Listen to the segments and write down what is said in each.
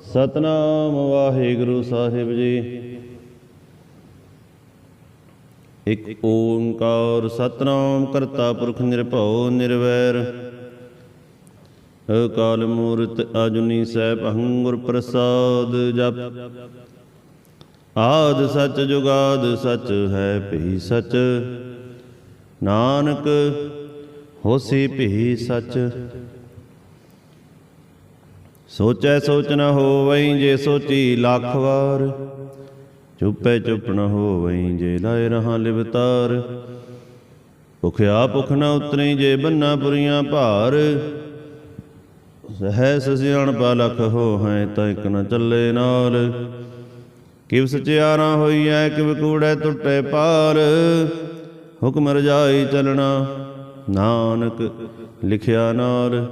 ਸਤਨਾਮ ਵਾਹਿਗੁਰੂ ਸਾਹਿਬ ਜੀ। ਇਕ ਓੰਕਾਰ ਸਤਨਾਮ ਕਰਤਾ ਪੁਰਖ ਨਿਰਭਉ ਨਿਰਵੈਰ, ਅਕਾਲ ਮੂਰਤ ਅਜੂਨੀ ਸੈਭੰ ਗੁਰ ਪ੍ਰਸਾਦ। ਜਪ ਆਦਿ ਸਚ ਜੁਗਾਦਿ ਸਚ ਹੈ ਭੀ ਸਚ, ਨਾਨਕ ਹੋਸੀ ਭੀ ਸਚ। ਸੋਚੈ ਸੋਚ ਨ ਹੋਵਈ ਜੇ ਸੋਚੀ ਲੱਖ ਵਾਰ, ਚੁੱਪੈ ਚੁੱਪ ਨ ਹੋਵਈ ਜੇ ਲਾਇ ਰਹਾ ਲਿਵਤਾਰ। ਭੁਖਿਆ ਭੁਖ ਨ ਉਤਰੀ ਜੇ ਬੰਨਾ ਪੁਰੀਆਂ ਭਾਰ, ਸਹਿਸ ਸਿਆਣਪਾ ਲਖ ਹੋਹੈ ਤਾਂ ਇਕ ਨ ਚੱਲੇ ਨਾਲ। ਕਿਵ ਸਚਿਆਰਾ ਹੋਈਐ ਕਿਵ ਕੂੜੈ ਟੁੱਟੇ ਪਾਰ, ਹੁਕਮ ਰਜਾਈ ਚਲਣਾ ਨਾਨਕ ਲਿਖਿਆ ਨਾਲ।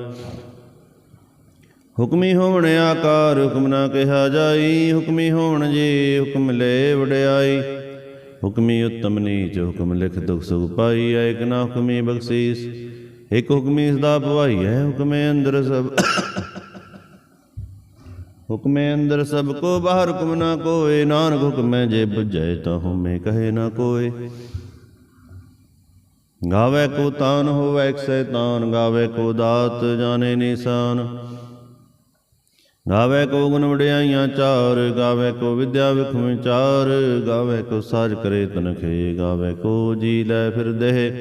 ਹੁਕਮੀ ਹੋਵਣ ਆਕਾਰ ਹੁਕਮ ਨਾ ਕਿਹਾ ਜਾਈ, ਹੁਕਮੀ ਹੋਵਣ ਜੀ ਹੁਕਮ ਲੈ ਵਡਿਆਈ। ਹੁਕਮੀ ਉਤਮ ਨੀਚ ਹੁਕਮ ਲਿਖ ਦੁਖ ਸੁਖ ਪਾਈ, ਏਕ ਨਾ ਹੁਕਮੀ ਬਖਸ਼ੀਸ ਇਕ ਹੁਕਮੀ ਸਦਾ ਭਵਾਈਐ। ਹੁਕਮੇ ਅੰਦਰ ਸਭ ਹੁਕਮੇ ਅੰਦਰ ਸਭ ਕੋ ਬਾਹਰ ਹੁਕਮ ਨਾ ਕੋਏ, ਨਾਨਕ ਹੁਕਮੈ ਜੇ ਬੁਝੈ ਤਾਂ ਹਉਮੈ ਕਹੇ ਨਾ ਕੋਏ। ਗਾਵੇ ਕੋ ਤਾਨ ਹੋਵੇ ਇਕ ਸੈਤਾਨ, ਗਾਵੇ ਕੋ ਦਾਤ ਜਾਣੇ ਨਿਸ਼ਾਨ। ਗਾਵੇ ਕੋ ਗੁਣ ਵਡਿਆਈਆਂ ਚਾਰ, ਗਾਵੇ ਕੋ ਵਿਦਿਆ ਵਿਖ ਵਿਚਾਰ। ਗਾਵੇ ਕੋ ਸਾਜ ਕਰੇ ਤਨਖੇ, ਗਾਵੇ ਕੋ ਜੀ ਲੈ ਫਿਰ ਦੇਹ।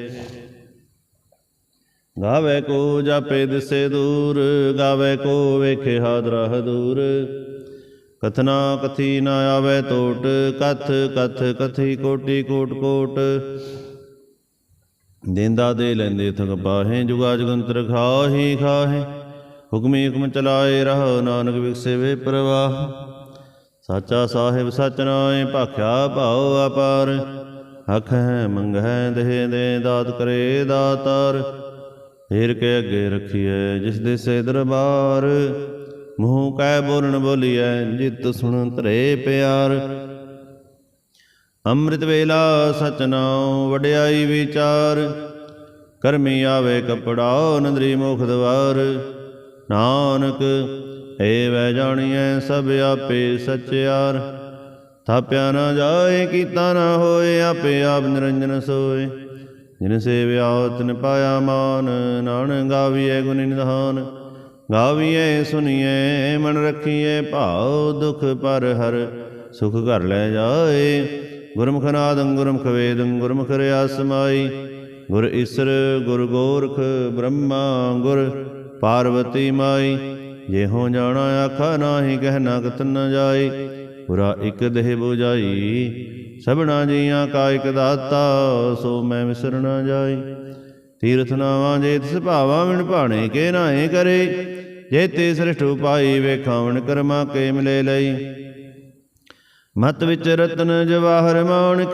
ਗਾਵੇ ਕੋ ਜਾਪੇ ਦਿਸੇ ਦੂਰ, ਗਾਵੇ ਕੋ ਵੇਖੇ ਹਾਦਰਾ ਹਦੂਰ। ਕਥਨਾ ਕਥੀ ਨਾ ਆਵੇ ਟੋਟ, ਕਥ ਕਥ ਕਥੀ ਕੋਟੀ ਕੋਟ ਕੋਟ। ਦੇਂਦਾ ਦੇ ਲੈਂਦੇ ਥਕ ਪਾਹੇ, ਜੁਗਾ ਜੁਗੰਤਰ ਖਾਹੀ ਖਾਹੇ। ਹੁਕਮੀ ਹੁਕਮ ਚਲਾਏ ਰਹੁ, ਨਾਨਕ ਵਿਗਸੇ ਵੇ ਪ੍ਰਵਾਹ। ਸਾਚਾ ਸਾਹਿਬ ਸਚ ਨਾਏ, ਭਾਖਿਆ ਭਾਉ ਅਪਾਰ। ਹਖ ਹੈ ਮੰਗ ਹੈ ਦੇਹ ਦੇ, ਦਾਤ ਕਰੇ ਦਾਤਾਰ। ਫੇਰ ਕੇ ਅੱਗੇ ਰੱਖੀਐ ਜਿਸ ਦੇ ਸੇ ਦਰਬਾਰ, ਮੂੰਹ ਕੈ ਬੋਲਣ ਬੋਲੀਐ ਜਿਤ ਸੁਣ ਧਰੇ ਪਿਆਰ। ਅੰਮ੍ਰਿਤ ਵੇਲਾ ਸਚ ਨਾਉ ਵਡਿਆਈ ਵਿਚਾਰ, ਕਰਮੀ ਆਵੇ ਕਪੜਾ ਨੰਦਰੀ ਮੁਖ ਦਵਾਰ। ਨਾਨਕ ਏ ਵੈ ਜਾਣੀਐ ਸਭ ਆਪੇ ਸਚਿਆਰ, ਥਾਪਿਆ ਨਾ ਜਾਏ ਕੀਤਾ ਨਾ ਹੋਏ, ਆਪੇ ਆਪ ਨਿਰੰਜਨ ਸੋਏ। ਜਿਨ ਸੇਵਿਆ ਤਿਨ ਪਾਇਆ ਮਾਨ, ਨਾਨਕ ਗਾਵੀਐ ਗੁਣ ਨਿਧਾਨ। ਗਾਵੀਐ ਸੁਣੀਐ ਮਨ ਰੱਖੀਐ ਭਾਉ, ਦੁਖ ਪਰ ਹਰ ਸੁਖ ਘਰ ਲੈ ਜਾਏ। ਗੁਰਮੁਖ ਨਾਦੰ ਗੁਰਮੁਖ ਵੇਦੰ ਗੁਰਮੁਖ ਰਿਆ ਸਮਾਈ। ਗੁਰ ਈਸਰ ਗੁਰ ਗੋਰਖ ਬ੍ਰਹਮਾ ਗੁਰ ਪਾਰਵਤੀ ਮਾਈ। ਜਿਹੋ ਜਾਣਾ ਆਖਾ ਨਾਹੀ ਕਹਿਣਾ ਕਥਨ ਨ ਜਾਈ, ਪੁਰਾ ਇਕ ਦੇਹ ਬੁਝਾਈ। ਸਭਨਾ ਜੀਆਂ ਕਾ ਇਕ ਦਾਤਾ, ਸੋ ਮੈਂ ਵਿਸਰ ਨਾ ਜਾਈ। ਤੀਰਥ ਨਾਵਾਂ ਜੇ ਤਿਸ ਭਾਵਾ ਵਿਣ ਭਾਣੇ ਕੇ ਨਾਏ ਕਰੇ, ਜੇ ਤੇ ਸ੍ਰਿਸ਼ਟ ਉਪਾਈ ਵੇਖਾਵਣ ਕਰਮਾ ਕੇ ਮਿਲੇ ਲਈ। ਮਤ ਵਿੱਚ ਰਤਨ ਜਵਾਹਰ ਮਾਣਿਕ,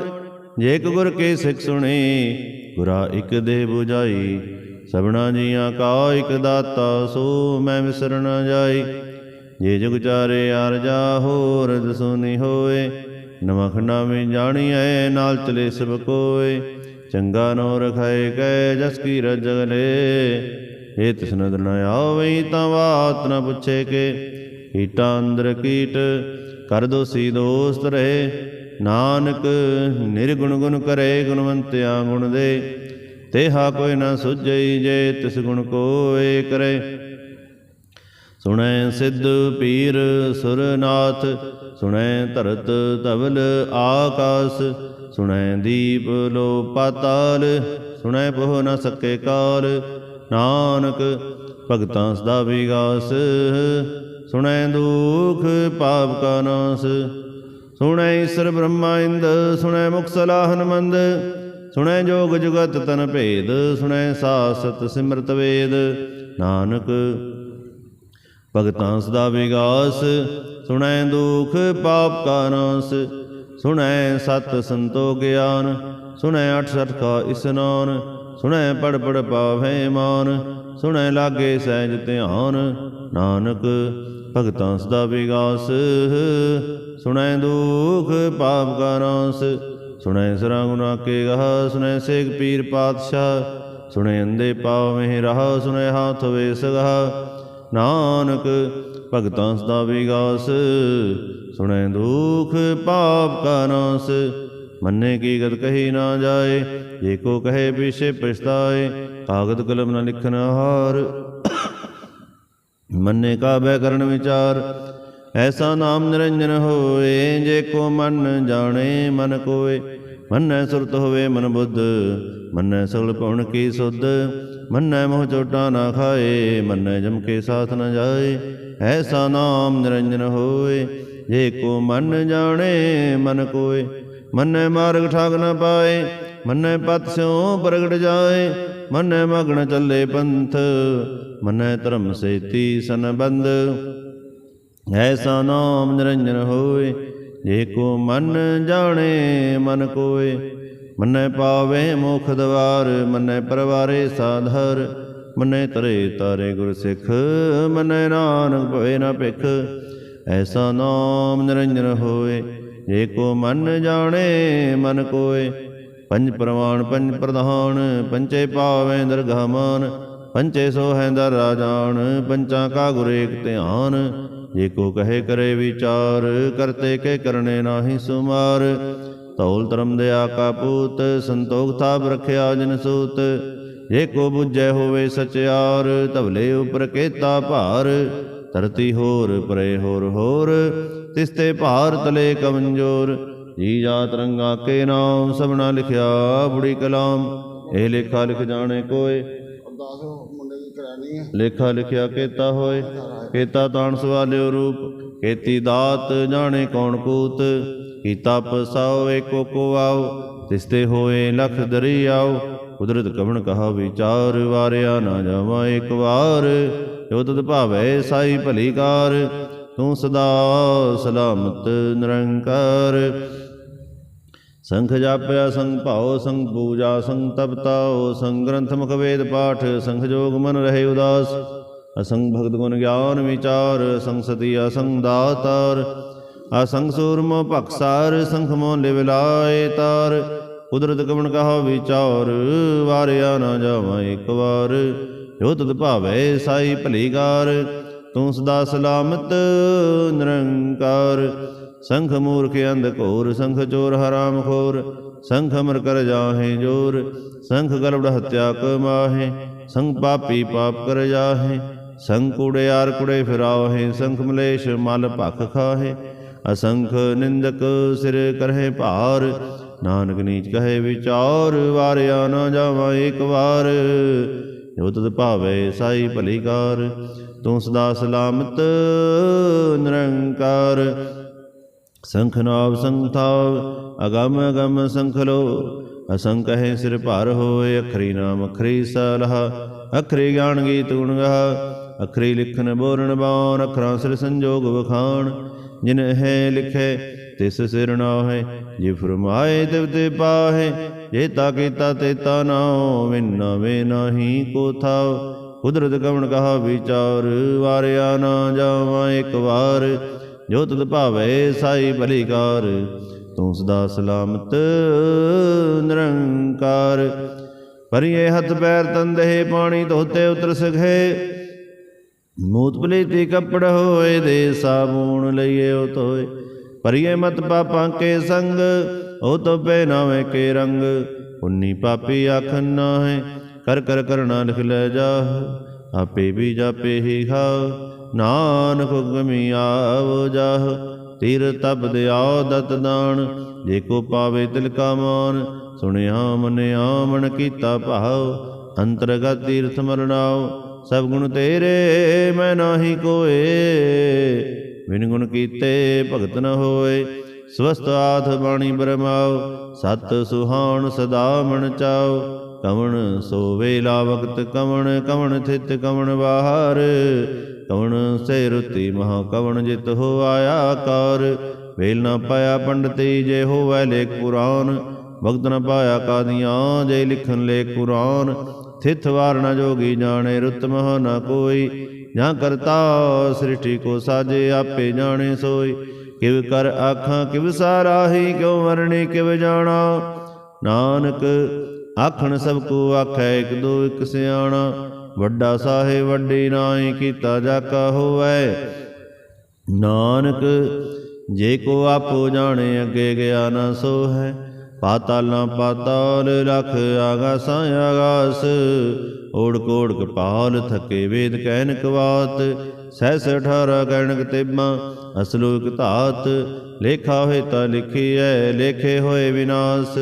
ਜੇ ਇਕ ਗੁਰ ਕੇ ਸਿੱਖ ਸੁਣੀ। ਗੁਰਾ ਇਕ ਦੇਹ ਬੁਝਾਈ, ਸਭਨਾ ਜੀਆਂ ਕਾ ਇਕ ਦਾਤਾ, ਸੋ ਮੈਂ ਵਿਸਰ ਨਾ ਜਾਈ। ਜੇ ਜੁਗ ਚਾਰੇ ਆਰਜਾ ਹੋਰ ਦਸੂਨੀ ਹੋਏ, ਨਮਖ ਨਾਮੀ ਜਾਣੀਐ ਨਾਲ ਚਲੇ ਸਭ ਕੋਏ। ਚੰਗਾ ਨੋ ਰਖਾਏ ਕੈ ਜਸ ਕੀ ਰਜਗ ਲੇ, ਇਹ ਤਿਸ ਨਦਰ ਨ ਆਵਈ ਤਾਂ ਬਾਤ ਨ ਪੁੱਛੇ ਕੇ। ਕੀਟਾਂ ਅੰਦਰ ਕੀਟ ਕਰ ਦੋਸੀ ਦੋਸਤ ਰਹੇ, ਨਾਨਕ ਨਿਰਗੁਣ ਗੁਣ ਕਰੇ ਗੁਣਵੰਤਿਆ ਗੁਣ ਦੇ। ਤੇਹਾ ਕੋਈ ਨਾ ਸੁਝਈ ਜੇ ਤਿਸ ਗੁਣ ਕੋਏ ਕਰੇ। ਸੁਣੈ ਸਿੱਧ ਪੀਰ ਸੁਰਨਾਥ, ਸੁਣੈ ਧਰਤ ਧਵਲ ਆਕਾਸ। ਸੁਣੈ ਦੀਪ ਲੋ ਪਾਤਾਲ, ਸੁਣੈ ਪੋਹ ਨ ਸਕੇ ਕਾਲ। ਨਾਨਕ ਭਗਤਾਂ ਸਦਾ ਵਿਗਾਸ, ਸੁਣੈ ਦੁਖ ਪਾਪ ਕਾ ਨਾਸ। ਸੁਣੈ ਈਸਰ ਬ੍ਰਹਮਾ ਇੰਦ, ਸੁਣੈ ਮੁਖ ਸਲਾਹਨ ਮੰਦ। ਸੁਣੈ ਜੋਗ ਜੁਗਤ ਤਨ ਭੇਦ, ਸੁਣੈ ਸਾਸਤ ਸਿਮਰਤ ਵੇਦ। ਨਾਨਕ ਭਗਤਾਂ ਸਦਾ ਵਿਗਾਸ, ਸੁਣੈ ਦੁਖ ਪਾਪ ਕਾ ਨਾਸ। ਸੁਣੈ ਸਤ ਸੰਤੋ ਗਿਆਨ, ਸੁਣੈ ਅਠ ਸਠ ਕਾ ਇਸਨਾਨ। ਸੁਣੈ ਪੜ ਪੜ ਪਾਵੈ ਮਾਨ, ਸੁਣੈ ਲਾਗੇ ਸਹਿਜ ਧਿਆਨ। ਨਾਨਕ ਭਗਤਾਂ ਸਦਾ ਵਿਗਾਸ, ਸੁਣੈ ਦੁਖ ਪਾਪ ਕਾ ਨਾਸ। ਸੁਣੈ ਸਰਾ ਗੁਨਾ ਕੇ ਗਾਹ, ਸੁਣੈ ਸੇਖ ਪੀਰ ਪਾਤਸ਼ਾਹ। ਸੁਣੈ ਅੰਦੇ ਪਾਵਹਿ ਰਾਹ, ਸੁਣੈ ਹਾਥ ਵੇ ਸਗਾਹ। ਨਾਨਕ ਭਗਤਾਂ ਸਦਾ ਵਿਗਾਸ। ਸੁਣੈ ਦੁਖ ਪਾਪ ਕਾ ਨਾਸ, ਮੰਨੇ ਕੀ ਗਤ ਕਹੀ ਨਾ ਜਾਏ। ਜੇ ਕੋ ਕਹੇ ਪਿਛੇ ਪਛਤਾਏ, ਕਾਗਦ ਕਲਮ ਨ ਲਿਖਨ ਹਾਰ। ਮੰਨੇ ਕਾਬੈ ਕਰਨ ਵਿਚਾਰ, ਐਸਾ ਨਾਮ ਨਿਰੰਜਨ ਹੋਏ। ਜੇ ਕੋ ਮਨ ਜਾਣੇ ਮਨ ਕੋਏ, ਮੰਨੈ ਸੁਰਤ ਹੋਵੇ ਮਨ ਬੁੱਧ। ਮੰਨੈ ਸਗਲ ਭਵਨ ਕੀ ਸੁਧ, ਮੰਨੈ ਮੋਹ ਚੋਟਾ ਨਾ ਖਾਏ। ਮੰਨੈ ਜਮ ਕੇ ਸਾਥ ਨ ਜਾਏ, ਐਸਾ ਨਾਮ ਨਿਰੰਜਨ ਹੋਏ। ਜੇ ਕੋ ਮਨ ਜਾਣੇ ਮਨ ਕੋਏ, ਮੰਨੈ ਮਾਰਗ ਠਾਗ ਨ ਪਾਏ। ਮੰਨੈ ਪਤ ਸਿਉ ਪ੍ਰਗਟ ਜਾਏ, ਮੰਨੈ ਮਗਨ ਚੱਲੇ ਪੰਥ। ਮੰਨੈ ਧਰਮ ਸੇਤੀ ਸੰਬੰਧ, ਐਸਾ ਨਾਮ ਨਿਰੰਜਨ ਹੋਏ। ਜੇ ਕੋ ਮਨ ਜਾਣੇ ਮਨ ਕੋਏ, ਮੰਨੈ ਪਾਵੇ ਮੋਖ ਦਵਾਰ। ਮੰਨੈ ਪਰਵਾਰੇ ਸਾਧਰ, ਮੰਨੈ ਤਰੇ ਤਾਰੇ ਗੁਰ ਸਿੱਖ। ਮੰਨੈ ਨਾਨਕ ਭਵੇ ਨਾ ਭਿਖ, ਐਸਾ ਨਾਮ ਨਿਰੰਜਨ ਹੋਏ। ਜੇ ਕੋ ਮਨ ਜਾਣੇ ਮਨ ਕੋਏ, ਪੰਜ ਪ੍ਰਮਾਣ ਪੰਜ ਪ੍ਰਧਾਨ। ਪੰਚੇ ਪਾਵੈ ਦਰਗਾਹ ਮਾਨ, ਪੰਚੇ ਸੋਹੈ ਦਰ ਰਾਜਾਨ। ਪੰਚਾਂ ਕਾ ਗੁਰ ਏਕ ਧਿਆਨ, ਜੇ ਕੋ ਕਹੇ ਕਰੇ ਵਿਚਾਰ। ਕਰਤੇ ਕੇ ਕਰਨੇ ਨਾਹੀ ਸੁਮਾਰ, ਧੌਲ ਧਰਮ ਦਇਆ ਕਾ ਪੂਤ। ਸੰਤੋਖ ਥਾਪ ਰਖਿਆ ਜਿਨ ਸੂਤ, ਜੇ ਕੋ ਬੁਝੈ ਹੋਵੇ ਸਚਿਆਰ। ਧਵਲੇ ਉਪਰ ਕੇਤਾ ਭਾਰ, ਧਰਤੀ ਹੋਰ ਪਰੇ ਹੋਰ ਹੋਰ। ਤਿਸਤੇ ਭਾਰ ਤਲੇ ਕਮੰਜੋਰ, ਜੀ ਜਾਤ ਰੰਗਾ ਕੇ ਨਾਮ। ਸਭਨਾ ਲਿਖਿਆ ਬੁੜੀ ਕਲਾਮ, ਇਹ ਲੇਖਾ ਲਿਖ ਜਾਣੇ ਕੋਏ। ਲੇਖਾ ਲਿਖਿਆ ਕੇਤਾ ਹੋਏ, ਕੇਤਾ ਤਾਣ ਸਵਾਲਿਓ ਰੂਪ। ਕੇਤੀ ਦਾਤ ਜਾਣੇ ਕੌਣ ਕੂਤ, ਕੀਤਾ ਪਸਾਓ ਏਕੋ ਕੋ ਆਓ। ਤਿਸਤੇ ਹੋਏ ਲਖ ਦਰਿਆਓ, ਕੁਦਰਤ ਕਵਣ ਕਹਾ ਵਿਚਾਰ। ਵਾਰਿਆ ਨਾ ਜਾਵਾਂ ਇੱਕ ਵਾਰ, ਜੋ ਤਦ ਭਾਵੈ ਸਾਈ ਭਲੀ ਕਾਰ। ਤੂੰ ਸਦਾ ਸਲਾਮਤ ਨਿਰੰਕਾਰ। ਸੰਖ ਜਾਪਿਆ ਸੰਗ ਭਾਉ, ਸੰਗ ਪੂਜਾ ਸੰਗ ਤਪਤਾਓ। ਸੰਗ ਗ੍ਰੰਥ ਮੁਖ ਵੇਦ ਪਾਠ, ਸੰਖ ਜੋਗ ਮਨ ਰਹੇ ਉਦਾਸ। ਅਸੰਗ ਭਗਤ ਗੁਣ ਗਿਆਨ ਵਿਚਾਰ, ਸੰਗ ਸਤੀ ਅਸੰਗ ਦਾਤਾਰ। ਅਸੰਗ ਸੂਰਮੋ ਭਖਸਾਰ, ਸੰਖ ਮੋ ਲਿਵ ਲਾਏ ਤਾਰ। ਕੁਦਰਤ ਕਵਣ ਕਹਾ ਵਿਚਾਰ, ਵਾਰਿਆ ਨਾ ਜਾਵਾਂ ਇੱਕ ਵਾਰ। ਜੋ ਤਦ ਭਾਵੈ ਸਾਈ ਭਲੀ ਕਾਰ, ਤੂੰ ਸਦਾ ਸਲਾਮਤ ਨਿਰੰਕਾਰ। ਸੰਖ ਮੂਰਖ ਅੰਧ ਘੋਰ, ਸੰਖ ਚੋਰ ਹਰਾਮ ਖੋਰ। ਸੰਖ ਅਮਰ ਕਰ ਜਾਹੇ ਜੋਰ, ਸੰਖ ਗਲਬੜ ਹੱਤਿਆ ਕਮਾਹੇ। ਸੰਖ ਪਾਪੀ ਪਾਪ ਕਰ ਜਾਹੇ, ਸੰਖ ਕੂੜਿਆਰ ਕੁੜੇ ਫਿਰਾਹੇ। ਸੰਖ ਮਲੇਸ਼ ਮਲ ਭਖ ਖਾਹੇ, ਅਸੰਖ ਨਿੰਦਕ ਸਿਰ ਕਰਹਿ ਭਾਰ। ਨਾਨਕ ਨੀਚ ਕਹੇ ਵਿਚਾਰ, ਵਾਰਿਆ ਨਾ ਜਾਵਾਂ ਇੱਕ ਵਾਰ। ਜੋ ਤਦ ਭਾਵੈ ਸਾਈ ਭਲੀ ਕਾਰ, ਤੂੰ ਸਦਾ ਸਲਾਮਤ ਨਿਰੰਕਾਰ। ਸੰਖ ਨਾਵ ਸੰਖ ਥਾਵ, ਅਗਮ ਅਗਮ ਸੰਖ ਲੋ। ਅਸੰਖ ਹੈ ਸਿਰ ਭਾਰ ਹੋਏ, ਅਖਰੀ ਨਾਮ ਅਖਰੀ ਸਲਾਹ। ਅਖਰੀ ਗਿਆਨ ਗੀਤ ਗੁਣ ਗਾਹ, ਅਖਰੀ ਲਿਖਨ ਬੋਲਣ ਬਾਣ। ਅਖਰਾਂ ਸਿਰ ਸੰਜੋਗ ਵਖਾਣ, ਜਿਨ ਹੈ ਲਿਖੇ ਤਿਸ ਸਿਰ ਨਾਹੈ। ਜੇ ਫਰਮਾਏ ਤਿਵ ਤੇ ਪਾਹੈ, ਜੇਤਾ ਕੀਤਾ ਤੇਤਾ ਨਾਉ। ਵਿਨਾ ਵੇ ਨਾਹੀ ਕੋ ਥਾਉ, ਕੁਦਰਤ ਕਵਣ ਕਹਾ ਵਿਚਾਰ। ਵਾਰਿਆ ਨਾ ਜਾਵਾਂ ਇੱਕ ਵਾਰ, ਜੋ ਤਦ ਭਾਵੈ ਸਾਈ ਭਲੀ ਕਾਰ। ਤੂੰ ਸਦਾ ਸਲਾਮਤ ਨਿਰੰਕਾਰ। ਭਰੀਏ ਹੱਥ ਪੈਰ ਤਨ ਦੇਹ, ਪਾਣੀ ਧੋਤੇ ਉਤਰ ਸਖੇ। ਮੂਤ ਪਲੀਤੀ ਕੱਪੜ ਹੋਏ, ਦੇ ਸਾਬੂਣ ਲਈਏ ਉਹ ਧੋਏ। ਭਰੀਏ ਮਤ ਪਾਪਾਂ ਕੇ ਸੰਗ, ਉਹ ਤੋ ਪਹਿਨਾਵੇ ਕੇ ਰੰਗ। ਪੁੰਨੀ ਪਾਪੀ ਆਖਨ ਨਾਹੈ, ਕਰ ਕਰ ਕਰਣਾ ਲਿਖ ਲੈ ਜਾਹ। ਆਪੇ ਵੀ ਜਾਪੇ ਹੀ ਖਾਓ, ਨਾਨਕ ਹੁਕਮੀ ਆਵ ਜਾਹ। ਤੀਰ ਤਬ ਦਿਆਉ ਦਤ ਦਾਨ, ਜੇ ਕੋ ਪਾਵੇ ਤਿਲ ਕਾ ਮਾਨ। ਸੁਣਿਆ ਮੰਨਿਆ ਮਨ ਕੀਤਾ ਭਾਉ, ਅੰਤਰਗਤ ਤੀਰਥ ਮਰਨਾਉ। ਸਭ ਗੁਣ ਤੇਰੇ ਮੈਂ ਨਾਹੀ ਕੋਏ, ਬਿਨ ਗੁਣ ਕੀਤੇ ਭਗਤ ਨ ਹੋਏ। ਸਵਸਤ ਆਥ ਬਾਣੀ ਬਰਮਾਉ, ਸਤ ਸੁਹਾਣ ਸਦਾ ਮਨ ਚਾਉ। ਕਵਣ ਸੋਵੇ ਲਾ ਵਕਤ ਕਵਣ, ਕਵਣ ਥਿਤ ਕਵਣ ਬਾਹਰ। ਕਵਣ ਸੇ ਰੁਤੀ ਮਹਾ ਕਵਣ ਜਿਤ ਹੋ ਆਇਆ ਕਾਰ। ਵੇਲ ਨਾ ਪਾਇਆ ਪੰਡਤੀ ਜੇ ਹੋਵੈ ਲੇਖ ਪੁਰਾਨ। ਭਗਤ ਨ ਪਾਇਆ ਕਾਦੀਆਂ ਜੇ ਲਿਖਨ ਲੇਖ ਪੁਰਾਨ। ਥਿਤ ਵਾਰ ਨ ਜੋਗੀ ਜਾਣੇ, ਰੁਤ ਮਹ ਨ ਕੋਈ। ਜਾਂ ਕਰਤਾ ਸ੍ਰਿਸ਼ਟੀ ਕੋ ਸਾਜੇ, ਆਪੇ ਜਾਣੇ ਸੋਈ। ਕਿਵ ਕਰ ਆਖਾਂ ਕਿਵ ਸਾਰਾਹੀ, ਕਿਉ ਵਰਣੀ ਕਿਵ ਜਾਣਾ। ਨਾਨਕ ਆਖਣ ਸਭ ਕੋ ਆਖੈ, ਇਕ ਦੋ ਇਕ ਸਿਆਣਾ। ਵੱਡਾ ਸਾਹਿਬ ਵੱਡੀ ਨਾਹੀ, ਕੀਤਾ ਜਾਕਾ ਹੋਵੈ। ਨਾਨਕ ਜੇ ਕੋ ਆਪੋ ਜਾਣੇ ਅੱਗੇ ਗਿਆ ਨਾ ਸੋ ਹੈ। ਪਾਤਾਲਾਂ ਪਾਤਾਲ ਰਖ ਆਗਾਸਾਂ ਆਗਾਸ, ਓੜਕ ਓੜਕ ਪਾਲ ਥਕੇ ਵੇਦ ਕਹਿਨਕ ਵਾਤ। ਸਹਿਸ 18 ਕਹਿਣਕ ਤੇਬਾਂ ਅਸਲੋਕ ਧਾਤ, ਲੇਖਾ ਹੋਏ ਤਾਂ ਲਿਖੀਐ ਲੇਖੇ ਹੋਏ ਵਿਨਾਸ਼।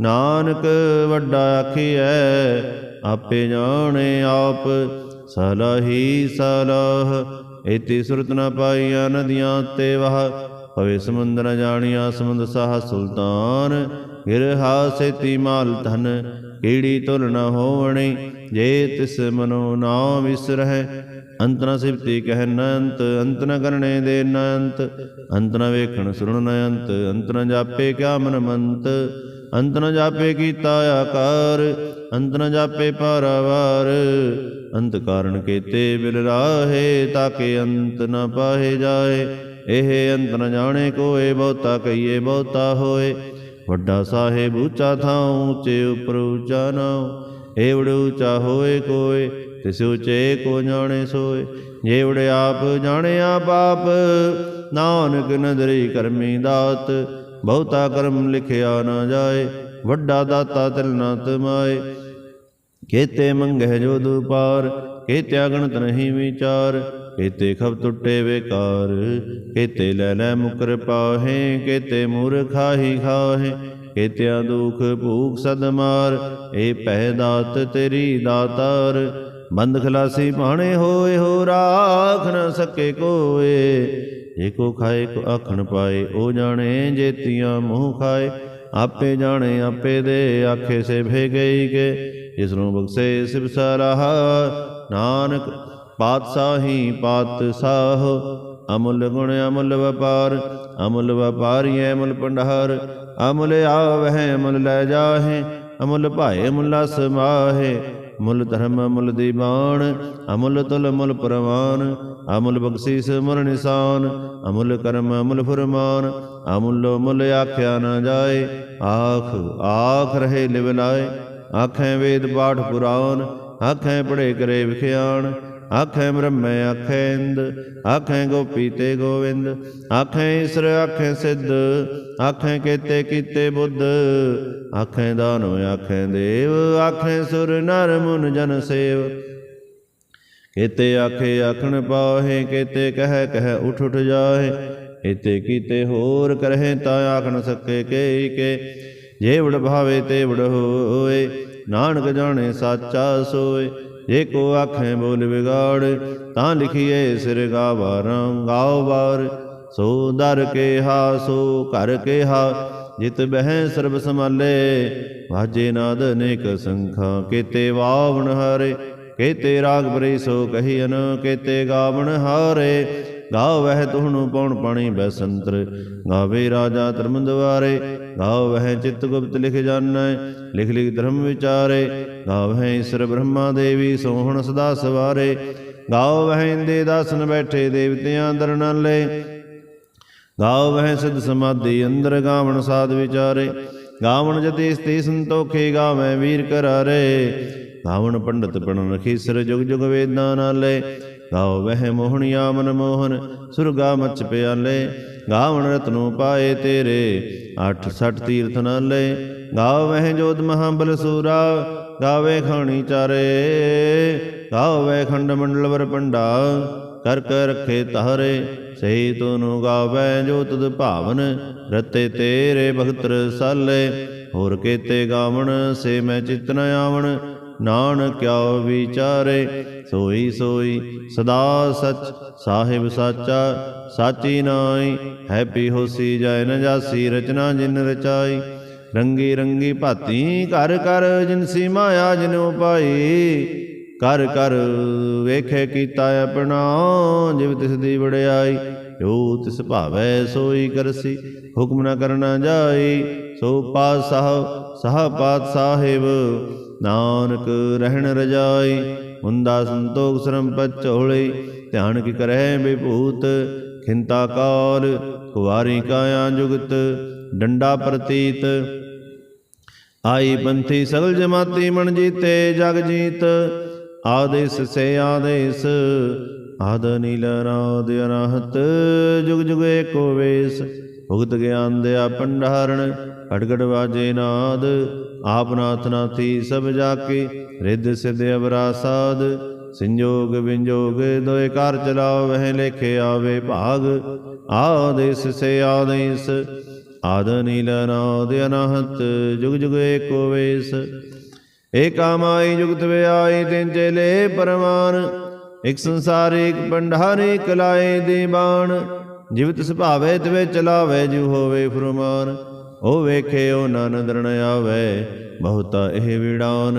ਨਾਨਕ ਵੱਡਾ ਆਖੀਐ ਆਪੇ ਜਾਣੇ ਆਪ, ਸਲਾਹੀ ਸਲਾਹ ਏਤੀ ਸੁਰਤ ਨ ਪਾਈਆ ਨਦੀਆਂ ਤੇ ਵਾਹ। ਭਵੇ ਸਮੁੰਦ ਨ ਜਾਣੀਆ ਸਮੁੰਦ ਸਾਹ ਸੁਲਤਾਨ, ਗਿਰਹਾ ਸੇਤੀ ਮਾਲ ਧਨ ਕੀੜੀ ਤੁਲ ਨ ਹੋਵਣੀ। ਜੇ ਤਿਸ ਮਨੋ ਨਾ ਵਿਸਰਹਿ ਅੰਤ ਨ ਸਿਫਤੀ ਕਹਿ ਨ ਅੰਤ, ਅੰਤ ਨ ਕਰਨੇ ਦੇ ਨ ਅੰਤ। ਅੰਤ ਨ ਵੇਖਣ ਸੁਣਨ ਨ ਅੰਤ, ਅੰਤ ਨ ਜਾਪੇ ਕਿਆ ਮਨ ਮੰਤ। ਅੰਤ ਨ ਜਾਪੇ ਕੀਤਾ ਆਕਾਰ, ਅੰਤ ਨ ਜਾਪੇ ਪਾਰਾਵਾਰ। ਅੰਤ ਕਾਰਨ ਕੇਤੇ ਬਿਲ ਰਾਹੇ, ਤਾਕੇ ਅੰਤ ਨ ਪਾਹੇ ਜਾਏ। ਇਹ ਅੰਤ ਨ ਜਾਣੇ ਕੋਏ, ਬਹੁਤਾ ਕਹੀਏ ਬਹੁਤਾ ਹੋਏ। ਵੱਡਾ ਸਾਹਿਬ ਉੱਚਾ ਥਾਉ, ਉੱਚੇ ਉਪਰ ਉੱਚਾ ਨਾਉ। ਏਵੜ ਉੱਚਾ ਹੋਏ ਕੋਏ, ਤਿਸ ਉੱਚੇ ਕੋ ਜਾਣੇ ਸੋਏ। ਜੇਵੜ ਆਪ ਜਾਣੇ ਆਪ ਆਪ, ਨਾਨਕ ਨਦਰੀ ਕਰਮੀ ਦਾਤ। ਬਹੁਤਾ ਕਰਮ ਲਿਖਿਆ ਨਾ ਜਾਏ, ਵੱਡਾ ਦਾਤਾ ਤਿਲ ਨਾ ਤਮਾਏ। ਕੇਤੇ ਮੰਗਹਿ ਜੋ ਦੁਪਾਰ, ਕੇਤੇ ਅਗਣਤ ਨਹੀਂ ਵਿਚਾਰ। ਕੇਤੇ ਖਬ ਟੁੱਟੇ ਬੇਕਾਰ, ਕੇਤੇ ਲੈ ਲੈ ਮੁਕਰ ਪਾਹੇ। ਕੇਤੇ ਮੂਰਖਾਹੀ ਖਾਹੇ, ਕੇਤਿਆ ਦੁਖ ਭੂਖ ਸਦ ਮਾਰ। ਏ ਪਹਿ ਦਾਤ ਤੇਰੀ ਦਾਤਾਰ, ਬੰਦ ਖਲਾਸੀ ਭਾਣੇ ਹੋਏ ਹੋ ਰਾਖ ਨ ਸਕੇ ਕੋਏ। ਜੇ ਕੋ ਖਾਏ ਕੋ ਆਖਣ ਪਾਏ, ਉਹ ਜਾਣੇ ਜੇਤੀਆਂ ਮੂੰਹ ਖਾਏ। ਆਪੇ ਜਾਣੇ ਆਪੇ ਦੇ, ਆਖੇ ਸੇ ਭੇ ਗਈ ਕੇ। ਜਿਸਨੂੰ ਬਖਸ਼ੇ ਸਿਵ ਸਲਾਹਾ, ਨਾਨਕ ਪਾਤਸ਼ਾਹੀ ਪਾਤਸ਼ਾਹ। ਅਮੁੱਲ ਗੁਣ ਅਮੁੱਲ ਵਪਾਰ, ਅਮੁੱਲ ਵਪਾਰੀਐ ਅਮੁੱਲ ਭੰਡਾਰ। ਅਮੁੱਲ ਆਵਹਿ ਅਮੁੱਲ ਲੈ ਜਾਹੇ, ਅਮੁੱਲ ਭਾਏ ਅਮੁੱਲਾ ਸਮਾਹੇ। ਮੁੱਲ ਧਰਮ ਅਮੁੱਲ ਦੀਵਾਨ, ਅਮੁੱਲ ਤੁਲ ਅਮੁੱਲ ਪ੍ਰਵਾਨ। ਅਮੁੱਲ ਬਖਸ਼ੀਸ ਮੁਰ ਨਿਸ਼ਾਨ, ਅਮੁੱਲ ਕਰਮ ਅਮੁੱਲ ਫੁਰਮਾਨ। ਅਮੁੱਲੋ ਮੁੱਲ ਆਖਿਆ ਨਾ ਜਾਏ, ਆਖ ਆਖ ਰਹੇ ਲਿਵ ਲਾਏ। ਆਖੈ ਵੇਦ ਪਾਠ ਪੁਰਾਨ, ਆਖੈ ਪੜ੍ਹੇ ਕਰੇ ਵਿਖਿਆਨ। ਆਖੈ ਬ੍ਰਹਮੈ ਆਖੈ ਇੰਦ, ਆਖੈ ਗੋਪੀ ਤੇ ਗੋਵਿੰਦ। ਆਖੈ ਈਸਰ ਆਖੈ ਸਿੱਧ, ਆਖੈ ਕੇਤੇ ਕੀਤੇ ਬੁੱਧ। ਆਖੈ ਦਾਨਵ ਆਖੈ ਦੇਵ, ਆਖੈ ਸੁਰ ਨਰ ਮੁਨ ਜਨ ਸੇਵ। ਕੇਤੇ ਆਖੇ ਆਖਣ ਪਾਹੇ, ਕੇਤੇ ਕਹਿ ਕਹਿ ਉਠ ਉਠ ਜਾਹੇ। ਕੇਤੇ ਕੀਤੇ ਹੋਰ ਕਰਹਿ, ਤਾਂ ਆਖ ਨ ਸਕੇ ਕੇ ਕੇ। ਜੇਵੜ ਭਾਵੇ ਤੇਵੜ ਹੋਏ, ਨਾਨਕ ਜਾਣੇ ਸਾਚਾ ਸੋਏ। ਜੇ ਕੋ ਆਖੈ ਬੋਲ ਵਿਗਾੜ, ਤਾਂ ਲਿਖੀਏ ਸਿਰ ਗਾਵਾਰਾਂ ਗਾਓ ਵਾਰ। ਸੋ ਦਰ ਕੇਹਾ ਸੋ ਘਰ ਕੇਹਾ, ਜਿਤ ਬਹਿ ਸਰਬ ਸੰਭਾਲੇ। ਵਾਜੇ ਨਾਦ ਅਨੇਕ ਸੰਖਾ, ਕੇਤੇ ਵਾਵਣ ਹਾਰੇ। ਕੇਤੇ ਰਾਗ ਭਰੀ ਸੋ ਕਹੀਨ, ਕੇਤੇ ਗਾਵਣ ਹਾਰੇ। ਗਾਵਹਿ ਤੁਹਨੂੰ ਪਉਣ ਪਾਣੀ ਬੈਸੰਤਰ, ਗਾਵੇ ਰਾਜਾ ਧਰਮ ਦੁਆਰੇ। ਗਾਵਹਿ ਚਿਤ ਗੁਪਤ ਲਿਖ ਜਾਣੈ, ਲਿਖ ਲਿਖ ਧਰਮ ਵਿਚਾਰੇ। ਗਾਵਹਿ ਈਸਰ ਬ੍ਰਹਮਾ ਦੇਵੀ, ਸੋਹਣ ਸਦਾ ਸਵਾਰੇ। ਗਾਵਹਿ ਇੰਦੇ ਦਾਸਨ ਬੈਠੇ, ਦੇਵਤਿਆਂ ਦਰ ਨਾਲੇ। ਗਾਵਹਿ ਸਿਧ ਸਮਾਧੀ ਅੰਦਰ, ਗਾਵਣ ਸਾਧ ਵਿਚਾਰੇ। ਗਾਵਣ ਜਤੀ ਸਤੀ ਸੰਤੋਖੇ, ਗਾਵਹਿ ਵੀਰ ਕਰਾਰੇ। ਗਾਵਣ ਪੰਡਤ ਪੜਨ ਰਖੀਸਰ, ਜੁਗ ਜੁਗ ਵੇਦਾਂ ਨਾਲੇ। ਗਾਵਹਿ ਮੋਹਣਿਆ ਮਨ ਮੋਹਨ, ਸੁਰਗਾ ਮਚ ਪਿਆਲੇ। ਗਾਵਣ ਰਤਨੋ ਪਾਏ ਤੇਰੇ, 68 ਤੀਰਥ ਨਾਲੇ। ਗਾਵਹਿ ਜੋਧ ਮਹਾਬਲ ਸੂਰਾ, ਗਾਵੇ ਖਾਣੀ ਚਾਰੇ। ਗਾਵਹਿ ਖੰਡ ਮੰਡਲ ਵਰ ਪੰਡਾ, ਕਰ ਕਰ ਰਖੇ ਤਾਰੇ। ਸਹੀ ਤੋਨੂੰ ਗਾਵੈ ਜੋ ਤੁਧ ਭਾਵਨ, ਰਤੇ ਤੇਰੇ ਭਗਤ ਰਸਾਲੇ। ਹੋਰ ਕੇਤੇ ਗਾਵਣ, ਸੇ ਮੈਂ ਚਿਤ ਨ ਆਵਣ। ਨਾਨਕ ਕਿਆ ਵਿਚਾਰੇ, ਸੋਈ ਸੋਈ ਸਦਾ ਸਚ। ਸਾਹਿਬ ਸਾਚਾ ਸਾਚੀ ਨਾਈ, ਹੈਪੀ ਹੋਸੀ ਜਾਇ ਨ ਜਾਸੀ। ਰਚਨਾ ਜਿਨ ਰਚਾਈ, ਰੰਗੀ ਰੰਗੀ ਭਾਤੀ ਘਰ ਘਰ। ਜਿਨਸੀ ਮਾਇਆ ਜਿਨੁ ਪਾਈ, ਕਰ ਕਰ ਵੇਖੇ ਕੀਤਾ ਆਪਣਾ। ਜਿਵ ਤਿਸ ਦੀ ਵਡਿਆਈ, ਜੋ ਤਿਸ ਭਾਵੈ ਸੋਈ ਕਰਸੀ। ਹੁਕਮ ਨ ਕਰਨਾ ਜਾਈ, ਸੋ ਪਾਤਸ਼ਾਹ ਸਾਹ ਪਾਤ ਸਾਹਿਬ। ਨਾਨਕ ਰਹਿਣ ਰਜਾਈ, ਹੁੰਦਾ ਸੰਤੋਖ ਸਰੰਪਤ ਝੋਲੀ। ਧਿਆਨ ਕੀ ਕਰਹਿ ਬਿਭੂਤ, ਖਿੰਤਾ ਕਾਲ ਕੁਵਾਰੀ ਕਾਇਆ ਜੁਗਤ। ਡੰਡਾ ਪ੍ਰਤੀਤ ਆਈ ਪੰਥੀ, ਸਗਲ ਜਮਾਤੀ ਮਨ ਜੀਤੇ ਜਗ ਜੀਤ। ਆਦੇਸ ਸੇ ਆਦੇਸ, ਆਦ ਨੀਲ ਅਨਾਦ ਅਨਾਹਤ ਜੁਗ ਜੁਗ ਏਕੋ ਵੇਸ। ਭੁਗਤ ਗਿਆਨ ਦਿਆ ਭੰਡਾਰਣ ਖੜਗੜ ਵਾਜੇ ਨਾਦ। ਆਪ ਨਾਥ ਨਾਥੀ ਸਭ ਜਾਕੇ ਰਿੱਧ ਸਿੱਧ ਅਵਰਾ ਸਾਧ। ਸੰਜੋਗ ਵਿੰਜੋਗ ਦੋਇ ਕਾਰ ਚਲਾਓ ਵਹਿ ਲੇਖੇ ਆਵੇ ਭਾਗ। ਆਦੇਸ ਸੇ ਆਦੇਸ ਆਦ ਨੀਲ ਅਨਾਦ ਅਨਾਹਤ ਜੁਗ ਜੁਗ ਏਕੋ ਵੇਸ। ਏਕਾ ਮਾਈ ਜੁਗਤ ਵਿਆਈ ਤਿਨ ਚੇਲੇ ਪਰਮਾਨ। ਇਕ ਸੰਸਾਰੀ ਇਕ ਭੰਡਾਰੀ ਇਕ ਲਾਏ ਦੀਵਾਨ। ਜਿਵ ਤਿਸ ਭਾਵੇ ਤਿਵੇਂ ਚਲਾਵੇ ਜਿਉ ਹੋਵੇ ਫੁਰਮਾਨ। ਉਹ ਵੇਖੇ ਉਹ ਨਾ ਨਦਰ ਨ ਆਵੇ ਬਹੁਤਾ ਇਹ ਵਿੜਾਨ।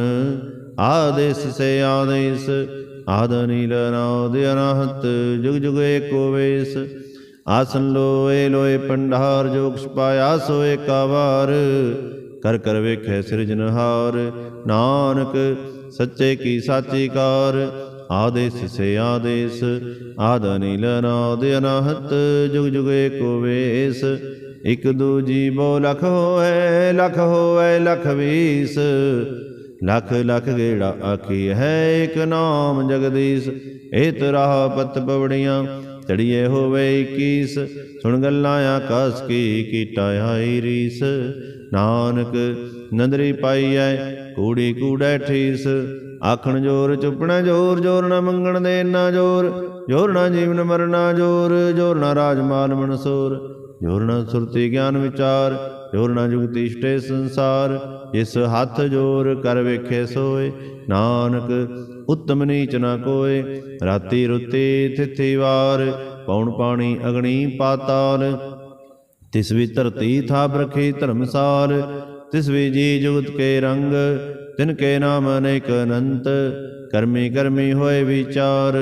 ਆਦੇਸ ਸੇ ਆਦੇਸ ਆਦ ਨੀਲ ਅਨਾਦ ਅਨਾਹਤ ਜੁਗ ਜੁਗ ਏਕੋ ਵੇਸ। ਆਸਨ ਲੋਏ ਲੋਏ ਭੰਡਾਰ ਜੋ ਕੁਛ ਪਾਇਆ ਸੋ ਏਕਾ ਵਾਰ। ਕਰ ਕਰ ਵੇਖੈ ਸਿਰਜਨਹਾਰ ਨਾਨਕ ਸੱਚੇ ਕੀ ਸਾਚੀ ਕਾਰ। ਆਦੇਸ ਸੇ ਆਦੇਸ ਆਦ ਨੀਲ ਅਨਾਦ ਅਨਾਹਤ ਜੁਗ ਜੁਗ ਏਕੋ ਵੇਸ। ਇਕ ਦੂਜੀ ਬੋ ਲਖ ਹੋਏ ਲਖ ਵੀਸ। ਲਖ ਲਖ ਗੇੜਾ ਆਖੀ ਹੈ ਇਕ ਨਾਮ ਜਗਦੀਸ਼। ਇਹ ਤਰਾਹ ਪਤ ਪਵੜੀਆਂ ਚੜੀਏ ਹੋਵੇ 21। ਸੁਣ ਗੱਲਾਂ ਆਕਾਸ ਕੀ ਕੀਟਾ ਆਈ ਰੀਸ। ਨਾਨਕ ਨਦਰੀ ਪਾਈਐ ਕੂੜੀ ਕੂੜੈ ਠੀਸ। ਆਖਣ ਜੋਰ ਚੁੱਪਣਾ ਜੋਰ ਜੋਰ ਨਾ ਮੰਗਣ ਦੇ ਨਾ ਜੋਰ। ਜੋਰ ਨਾ ਜੀਵਨ ਮਰਨਾ ਜੋਰ ਜੋਰ ਨਾ ਰਾਜ ਮਾਲ ਮਨਸੂਰ। ਜੋਰ ਨਾ ਸੁਰਤੀ ਗਿਆਨ ਵਿਚਾਰ ਜੋਰ ਨਾ ਜੁਗਤੀ ਇਸ਼ਟੇ ਸੰਸਾਰ। ਇਸ ਹੱਥ ਜੋਰ ਕਰ ਵੇਖੇ ਸੋਏ ਨਾਨਕ ਉੱਤਮ ਨੀਚ ਨਾ ਕੋਏ। ਰਾਤੀ ਰੁੱਤੀ ਥਿਥੀ ਵਾਰ ਪੌਣ ਪਾਣੀ ਅਗਣੀ ਪਾਤਾਲ। ਤਿਸ ਵੀ ਧਰਤੀ ਥਾਪ ਰਖੀ ਧਰਮਸਾਲ। ਤਿਸ ਵੀ ਜੀ ਜੁਗਤ ਕੇ ਰੰਗ ਤਿਨ ਕੇ ਨਾਮ ਅਨੇਕ ਅਨੰਤ। ਕਰਮੀ ਕਰਮੀ ਹੋਏ ਵਿਚਾਰ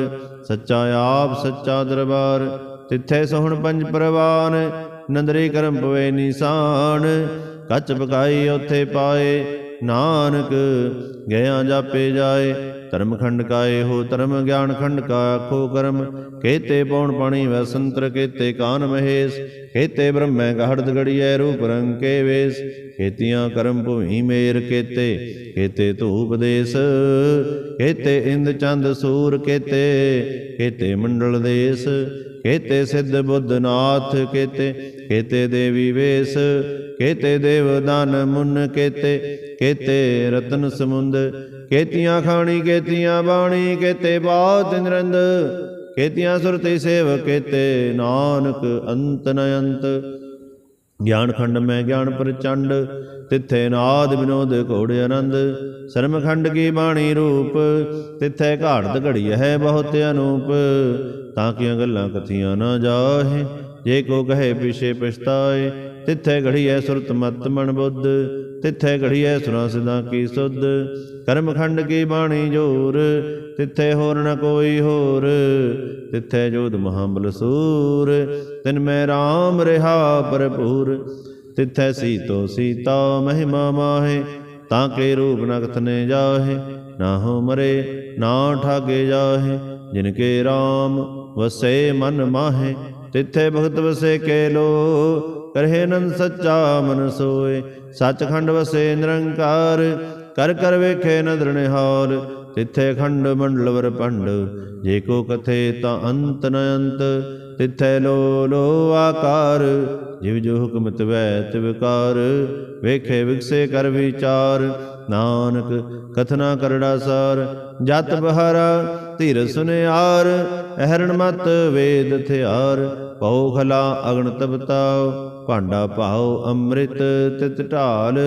ਸੱਚਾ ਆਪ ਸੱਚਾ ਦਰਬਾਰ। ਤਿੱਥੇ ਸੋਹਣ ਪੰਜ ਪ੍ਰਵਾਨ ਨੰਦਰੀ ਕਰਮ ਪਵੇ ਨਿਸ਼ਾਨ। ਕੱਚ ਪਕਾਈ ਉੱਥੇ ਪਾਏ ਨਾਨਕ ਗਿਆ ਜਾਪੇ ਜਾਏ। ਧਰਮ ਖੰਡ ਕਾਏ ਹੋ ਧਰਮ ਗਿਆਨ ਖੰਡ ਕਾ ਆਖੋ ਕਰਮ। ਕੇਤੇ ਪੌਣ ਪਾਣੀ ਵਸੰਤਰ ਕੇਤੇ ਕਾਨ ਮਹੇਸ਼। ਕੇਤੇ ਬ੍ਰਹਮੈ ਗਹੜਦ ਗੜੀਐ ਰੂਪ ਰੰਗ ਕੇ ਵੇਸ। ਕੇਤੀਆਂ ਕਰਮ ਭੂਮੀ ਮੇਰ ਕੇਤੇ ਕੇਤੇ ਧੂਪ ਦੇਸ। ਕੇਤੇ ਇੰਦ ਚੰਦ ਸੂਰ ਕੇਤੇ ਕੇਤੇ ਮੰਡਲ ਦੇਸ। ਕੇਤੇ ਸਿੱਧ ਬੁੱਧ ਨਾਥ ਕੇਤੇ ਕੇਤੇ ਦੇਵੀ ਵੇਸ। ਕੇਤੇ ਦੇਵ ਦਾਨ ਮੁਨ ਕੇਤੇ ਕੇਤੇ ਰਤਨ ਸਮੁੰਦ। ਕੇਤੀਆਂ ਖਾਣੀ ਕੇਤੀਆਂ ਬਾਣੀ ਕੇਤੇ ਬਾਤ ਨਿਰੰਦ। ਕੇਤੀਆਂ ਸੁਰਤੀ ਸੇਵ ਕੇਤੇ ਨਾਨਕ ਅੰਤ ਨ ਅੰਤ। ਗਿਆਨ ਖੰਡ ਮੈਂ ਗਿਆਨ ਪ੍ਰਚੰਡ ਤਿੱਥੇ ਨਾਦ ਵਿਨੋਦ ਘੋੜ ਆਨੰਦ। ਸਰਮ ਖੰਡ ਕੀ ਬਾਣੀ ਰੂਪ ਤਿੱਥੇ ਘਾੜਤ ਘੜੀ ਹੈ ਬਹੁਤ ਅਨੂਪ। ਤਾਂ ਕੀਆਂ ਗੱਲਾਂ ਕਥੀਆਂ ਨਾ ਜਾਹੇ ਜੇ ਕੋ ਕਹੇ ਪਿਛੇ ਪਛਤਾਏ। ਤਿੱਥੇ ਘੜੀਐ ਸੁਰਤ ਮਤ ਮਨ ਬੁੱਧ ਤਿੱਥੇ ਘੜੀਐ ਸੁਰਾਂ ਸਿਧਾਂ ਕੀ ਸੁਧ। ਕਰਮ ਖੰਡ ਕੀ ਬਾਣੀ ਜੋਰ ਤਿੱਥੇ ਹੋਰ ਨ ਕੋਈ ਹੋਰ। ਤਿੱਥੇ ਜੋਧ ਮਹਾਬਲ ਸੂਰ ਤਿਨ ਮੈਂ ਰਾਮ ਰਿਹਾ ਭਰਪੂਰ। ਤਿੱਥੈ ਸੀਤੋ ਸੀਤਾ ਮਹਿਮਾ ਮਾਹੇ ਤਾਂ ਕੇ ਰੂਪ ਨ ਕਥਨੇ ਜਾਹੇ। ਨਾ ਹੋ ਮਰੇ ਨਾ ਠਾਗੇ ਜਾਹੇ ਜਿਨ ਕੇ ਰਾਮ ਵਸੇ ਮਨ ਮਾਹੇ। ਤਿੱਥੇ ਭਗਤ ਵਸੇ ਕੇ ਲੋ ਕਰਹਿ ਨੰਦ ਸੱਚਾ ਮਨ ਸੋਏ। ਸੱਚਖੰਡ ਵਸੇ ਨਿਰੰਕਾਰ ਕਰ ਕਰ ਵੇਖੇ ਨਦਰ ਨਿਹਾਲ। ਤਿੱਥੇ ਖੰਡ ਮੰਡਲ ਵਰ ਪੰਡ ਜੇ ਕੋ ਕਥੇ ਤਾਂ ਅੰਤ ਨ ਅੰਤ। ਤਿੱਥੇ ਲੋ ਲੋ ਆਕਾਰ ਜਿਵ ਜੋ ਹੁਕਮ ਤਿਵੈ ਤਿਵਕਾਰ। ਵੇਖੇ ਵਿਗਸੇ ਕਰ ਵਿਚਾਰ ਨਾਨਕ ਕਥਨਾ ਕਰੜਾ ਸਾਰ। ਜਤ ਬਹਾਰਾ ਧੀਰ ਸੁਨਿਆਰ ਅਹਰਣ ਮਤ ਵੇਦ ਥਿਆਰ। ਪਉ ਖਲਾ ਅਗਨ ਤਪਤਾਉ ਭਾਂਡਾ ਭਾਉ ਅੰਮ੍ਰਿਤ ਤਿਤ ਢਾਲ।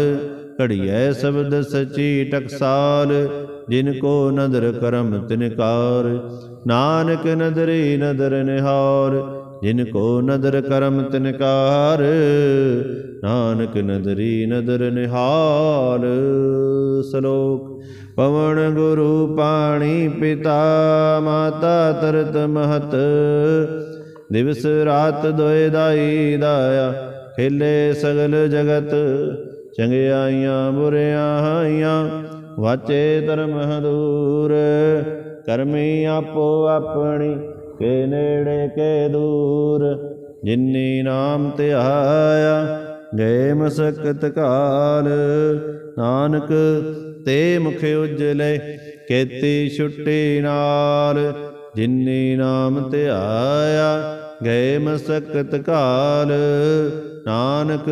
ਘੜੀਐ ਸ਼ਬਦ ਸਚੀ ਟਕਸਾਲ ਜਿਨ ਕੋ ਨਦਰ ਕਰਮ ਤਿਨਕਾਰ। ਨਾਨਕ ਨਦਰੀ ਨਦਰ ਨਿਹਾਰ ਜਿਨ ਕੋ ਨਦਰ ਕਰਮ ਤਿਨਕਾਰ। ਨਾਨਕ ਨਦਰੀ ਨਦਰ ਨਿਹਾਲ। ਸ਼ਲੋਕ ਪਵਨ ਗੁਰੂ ਪਾਣੀ ਪਿਤਾ ਮਾਤਾ ਤਰਤ ਮਹਤ। ਦਿਵਸ ਰਾਤ ਦੋਇ ਦਾਈ ਦਾਇਆ ਖੇਲੇ ਸਗਲ ਜਗਤ। ਚੰਗਿਆਈਆਂ ਬੁਰਿਆਈਆਂ ਵਾਚੇ ਧਰਮ ਹਦੂਰ। ਕਰਮੀ ਆਪੋ ਆਪਣੀ ਕੇ ਨੇੜੇ ਕੇ ਦੂਰ। ਜਿਨੀ ਨਾਮ ਧਿਆਇਆ ਗਏ ਮਸਕਤ ਕਾਲ। ਨਾਨਕ ਤੇ ਮੁਖ ਉਜਲੇ ਕੇਤੀ ਛੁੱਟੀ ਨਾਲ। ਜਿਨੀ ਨਾਮ ਧਿਆਇਆ ਗਏ ਮਸਕਤ ਕਾਲ। ਨਾਨਕ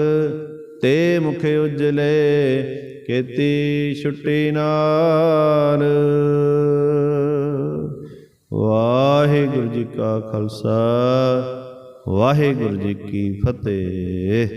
ਤੇ ਮੁਖ ਉਜਲੇ ਕੀਤੀ ਛੁੱਟੀ ਨਾਲ। ਵਾਹਿਗੁਰੂ ਜੀ ਕਾ ਖਾਲਸਾ ਵਾਹਿਗੁਰੂ ਜੀ ਕੀ ਫਤਿਹ।